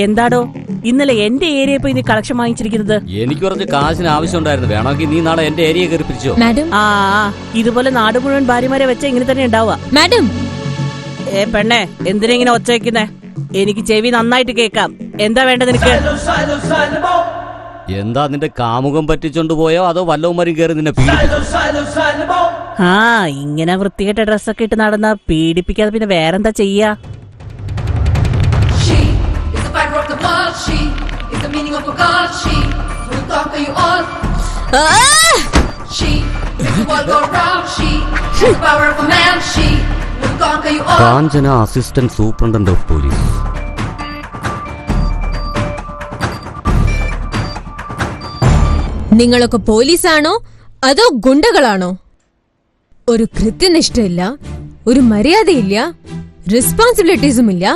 എന്താടോ ഇന്നലെ എന്റെ ഏരിയ പോയി നീ കളക്ഷൻ വാങ്ങിച്ചിരിക്കുന്നത്? എനിക്ക് കുറച്ച് കാശിന് ആവശ്യമുണ്ടായിരുന്നു. വേണമെങ്കിൽ നീ നാളെ എന്റെ ഏരിയ കയറി പിരിച്ചോ. മാഡം, ഇതുപോലെ നാട് മുഴുവൻ ഭാര്യമാരെ വെച്ച ഇങ്ങനെ തന്നെ ഉണ്ടാവുക. മാഡം. പെണ്ണെ, എന്തിനാ ഇങ്ങനെ ഒച്ച വെക്കുന്നേ? എനിക്ക് ചെവി നന്നായിട്ട് കേക്കാം. എന്താ വേണ്ടത് നിനക്ക്? എന്താ നിന്റെ കാമുകം പറ്റിച്ചോണ്ട് പോയോ അതോ വല്ലവന്മാരും കയറി നിന്നെ പീഡിപ്പിച്ചോ? ഇങ്ങനെ വൃത്തികെട്ട ഡ്രസ്സൊക്കെ ഇട്ട് നടന്നാ പീഡിപ്പിക്കാതെ പിന്നെ വേറെന്താ ചെയ്യാ? കാഞ്ചന, അസിസ്റ്റന്റ് സൂപ്രണ്ടന്റ് ഓഫ് പോലീസ്. നിങ്ങളൊക്കെ പോലീസാണോ അതോ ഗുണ്ടകളാണോ? ഒരു കൃത്യനിഷ്ഠയില്ല, ഒരു മര്യാദയില്ല, റെസ്പോൺസിബിലിറ്റീസും ഇല്ല.